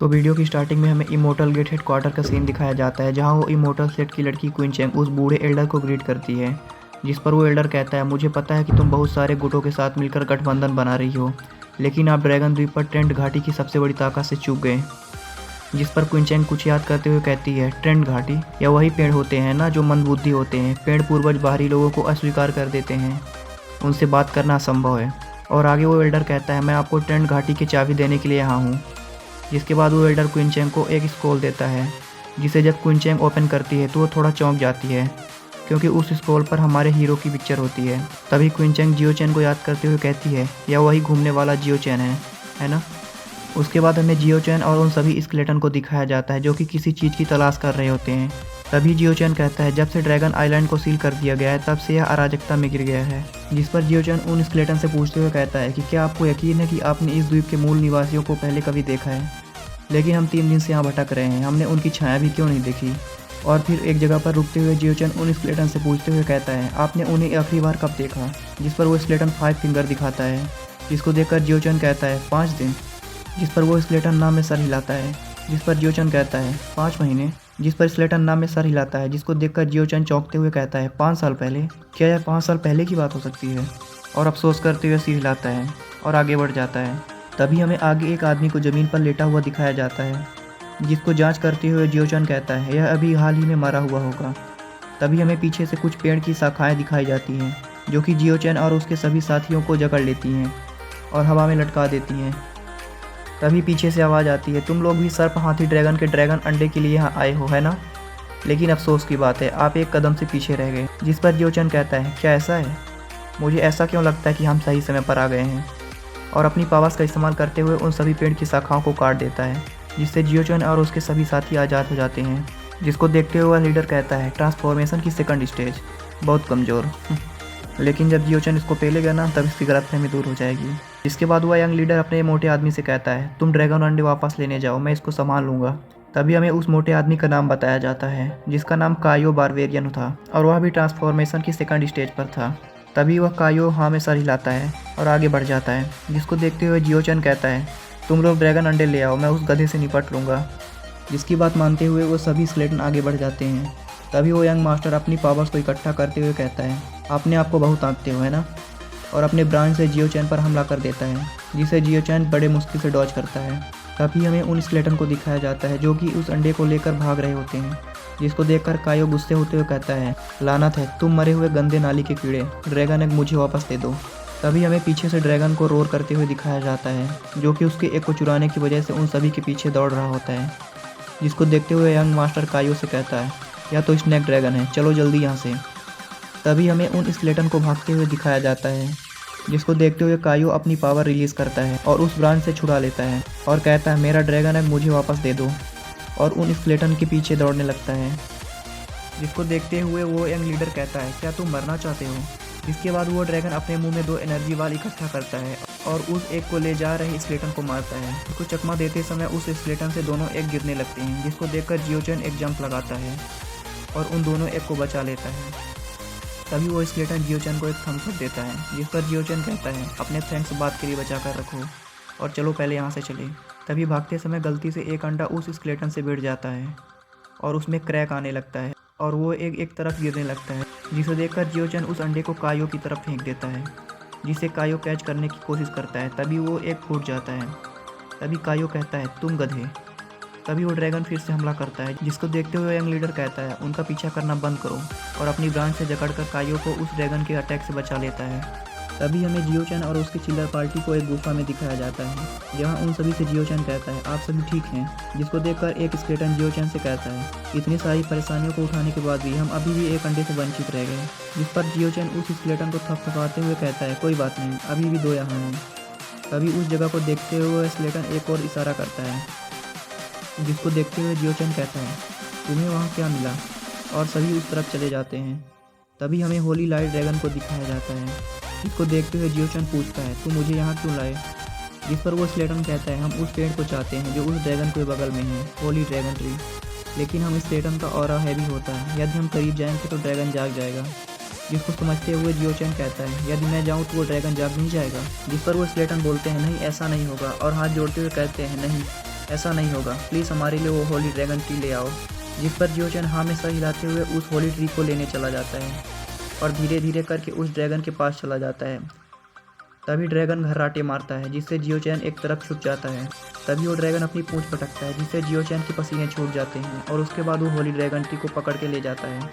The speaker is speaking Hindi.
तो वीडियो की स्टार्टिंग में हमें इमोर्टल गेट हेडक्वार्टर का सीन दिखाया जाता है, जहां वो इमोर्टल सेट की लड़की क्वीन चैंग उस बूढ़े एल्डर को ग्रीट करती है, जिस पर वो एल्डर कहता है, मुझे पता है कि तुम बहुत सारे गुटों के साथ मिलकर गठबंधन बना रही हो, लेकिन आप ड्रैगन द्वीप पर ट्रेंट घाटी की सबसे बड़ी ताकत से चूक गए। जिस पर क्वीन चैंग कुछ याद करते हुए कहती है, ट्रेंट घाटी या वही पेड़ होते हैं ना जो मंदबुद्धि होते हैं। पेड़ पूर्वज बाहरी लोगों को अस्वीकार कर देते हैं, उनसे बात करना असंभव है। और आगे वो एल्डर कहता है, मैं आपको ट्रेंट घाटी की चाबी देने के लिए यहाँ हूँ। जिसके बाद वो एल्डर क्वीन चैंग को एक स्क्रॉल देता है, जिसे जब क्वीन चैंग ओपन करती है तो वो थोड़ा चौंक जाती है, क्योंकि उस स्क्रॉल पर हमारे हीरो की पिक्चर होती है। तभी क्वीन चैंग जियो चैन को याद करते हुए कहती है, यह वही घूमने वाला जियो चैन है ना। उसके बाद हमें जियो चैन और उन सभी स्केलेटन को दिखाया जाता है जो कि किसी चीज़ की तलाश कर रहे होते हैं। तभी जियो चैन कहता है, जब से ड्रैगन आइलैंड को सील कर दिया गया है तब से यह अराजकता में गिर गया है। जिस पर जियो चैन उन स्केलेटन से पूछते हुए कहता है कि क्या आपको यकीन है कि आपने इस द्वीप के मूल निवासियों को पहले कभी देखा है, लेकिन हम 3 दिन से यहाँ भटक रहे हैं, हमने उनकी छाया भी क्यों नहीं देखी। और फिर एक जगह पर रुकते हुए जियो चैन उन स्केलेटन से पूछते हुए कहता है, आपने उन्हें आखिरी बार कब देखा। जिस पर वो स्केलेटन 5 फिंगर दिखाता है, जिसको देखकर जियो चैन कहता है 5 दिन। जिस पर वो स्केलेटन नाम में सर हिलाता है, जिस पर जियो चैन कहता है 5 महीने। जिस पर स्केलेटन नाम में सर हिलाता है, जिसको देखकर जियो चैन चौंकते हुए कहता है 5 साल पहले। क्या यह 5 साल पहले की बात हो सकती है। और अफसोस करते हुए सिर हिलाता है और आगे बढ़ जाता है। तभी हमें आगे एक आदमी को ज़मीन पर लेटा हुआ दिखाया जाता है, जिसको जांच करते हुए जियो चैन कहता है, यह अभी हाल ही में मरा हुआ होगा। तभी हमें पीछे से कुछ पेड़ की शाखाएं दिखाई जाती हैं, जो कि जियो चैन और उसके सभी साथियों को जकड़ लेती हैं और हवा में लटका देती हैं। तभी पीछे से आवाज़ आती है, तुम लोग भी सर्प हाथी ड्रैगन के ड्रैगन अंडे के लिए यहाँ आए हो, है ना। लेकिन अफसोस की बात है, आप एक कदम से पीछे रह गए। जिस पर जियो चैन कहता है, क्या ऐसा है। मुझे ऐसा क्यों लगता है कि हम सही समय पर आ गए हैं। और अपनी पावर्स का इस्तेमाल करते हुए उन सभी पेड़ की शाखाओं को काट देता है, जिससे जियो चैन और उसके सभी साथी आज़ाद हो जाते हैं। जिसको देखते हुए लीडर कहता है, ट्रांसफॉर्मेशन की सेकंड स्टेज बहुत कमज़ोर। लेकिन जब जियो चैन इसको पेलेगा ना, तब इसकी गलतफहमी दूर हो जाएगी। इसके बाद वह यंग लीडर अपने मोटे आदमी से कहता है, तुम ड्रैगन अंडे वापस लेने जाओ, मैं इसको संभाल लूँगा। तभी हमें उस मोटे आदमी का नाम बताया जाता है, जिसका नाम कायो बारवेरियन था, और वह भी ट्रांसफॉर्मेशन की सेकंड स्टेज पर था। तभी वह कायो हाँ में सर हिलाता है और आगे बढ़ जाता है। जिसको देखते हुए जियो चैन कहता है, तुम लोग ड्रैगन अंडे ले आओ, मैं उस गधे से निपट लूँगा। जिसकी बात मानते हुए वो सभी स्केलेटन आगे बढ़ जाते हैं। तभी वो यंग मास्टर अपनी पावर्स को इकट्ठा करते हुए कहता है, आपने आपको बहुत आंकते हो, है ना। और अपने ब्रांच से जियो चैन पर हमला कर देता है, जिसे जियो चैन बड़े मुश्किल से डॉज करता है। तभी हमें उन स्केलेटन को दिखाया जाता है जो कि उस अंडे को लेकर भाग रहे होते हैं। जिसको देखकर कायो गुस्से होते हुए कहता है, लानत है, तुम मरे हुए गंदे नाली के कीड़े, ड्रैगन एग मुझे वापस दे दो। तभी हमें पीछे से ड्रैगन को रोर करते हुए दिखाया जाता है, जो कि उसके एग को चुराने की वजह से उन सभी के पीछे दौड़ रहा होता है। जिसको देखते हुए यंग मास्टर कायो से कहता है, या तो स्नैक ड्रैगन है, चलो जल्दी यहाँ से। तभी हमें उन स्केलेटन को भागते हुए दिखाया जाता है, जिसको देखते हुए कायो अपनी पावर रिलीज़ करता है और उस ब्रांच से छुड़ा लेता है और कहता है, मेरा ड्रैगन एग मुझे वापस दे दो। और उन स्केलेटन के पीछे दौड़ने लगता है। जिसको देखते हुए वो यंग लीडर कहता है, क्या तुम मरना चाहते हो। इसके बाद वो ड्रैगन अपने मुंह में 2 एनर्जी वाल इकट्ठा करता है और उस एक को ले जा रहे स्केलेटन को मारता है। उसको चकमा देते समय उस स्केलेटन से दोनों एक गिरने लगते हैं, जिसको देखकर जियो चैन एक जंप लगाता है और उन दोनों एक को बचा लेता है। तभी वो स्केलेटन जियो चैन को एक थम्स अप देता है, जिस पर जियो चैन कहता है, अपने थैंक्स बात के लिए बचा कर रखो और चलो पहले यहाँ से चले। तभी भागते समय गलती से एक अंडा उस स्केलेटन से भिड़ जाता है और उसमें क्रैक आने लगता है और वो एक तरफ गिरने लगता है, जिसे देखकर जियो चैन उस अंडे को कायो की तरफ फेंक देता है, जिसे कायो कैच करने की कोशिश करता है। तभी वो एक फूट जाता है। तभी कायो कहता है, तुम गधे। तभी वो ड्रैगन फिर से हमला करता है, जिसको देखते हुए यंग लीडर कहता है, उनका पीछा करना बंद करो, और अपनी ब्रांच से जकड़कर कायो को उस ड्रैगन के अटैक से बचा लेता है। तभी हमें जियो चैन और उसकी चिल्लर पार्टी को एक गुफा में दिखाया जाता है, जहां उन सभी से जियो चैन कहता है, आप सभी ठीक हैं। जिसको देखकर एक स्केलेटन जियो चैन से कहता है, इतनी सारी परेशानियों को उठाने के बाद भी हम अभी भी एक अंडे से वंचित रह गए। जिस पर जियो चैन उस स्केलेटन को थपथपाते हुए कहता है, कोई बात नहीं, अभी भी 2 यहाँ हैं। तभी उस जगह को देखते हुए स्केलेटन एक और इशारा करता है, जिसको देखते हुए जियो चैन कहता है, तुम्हें वहाँ क्या मिला। और सभी उस तरफ चले जाते हैं। तभी हमें होली लाइट ड्रैगन को दिखाया जाता है, जिसको देखते हुए जियो चैन पूछता है, तुम मुझे यहाँ क्यों लाए। जिस पर वो स्केलेटन कहता है, हम उस पेड़ को चाहते हैं जो उस ड्रैगन के बगल में है, होली ड्रैगन ट्री। लेकिन हम इस स्केलेटन का ऑरा हैवी होता है, यदि हम करीब जाएंगे तो ड्रैगन जाग जाएगा। जिसको समझते हुए जियो चैन कहता है, यदि मैं जाऊँ तो वो ड्रैगन जाग नहीं जाएगा। जिस पर वो स्केलेटन बोलते हैं, नहीं ऐसा नहीं होगा, और हाथ जोड़ते हुए कहते हैं, नहीं ऐसा नहीं होगा, प्लीज़ हमारे लिए वो होली ड्रैगन ट्री ले आओ। जिस पर जियो चैन हाँ में सर हिलाते हुए उस होली ट्री को लेने चला जाता है और धीरे धीरे करके उस ड्रैगन के पास चला जाता है। तभी ड्रैगन घर्राटे मारता है जिससे जियो चैन एक तरफ छुप जाता है। तभी वो ड्रैगन अपनी पूंछ पटकता है जिससे जियो चैन के पसीने छूट जाते हैं और उसके बाद वो होली ड्रैगन ट्री को पकड़ के ले जाता है।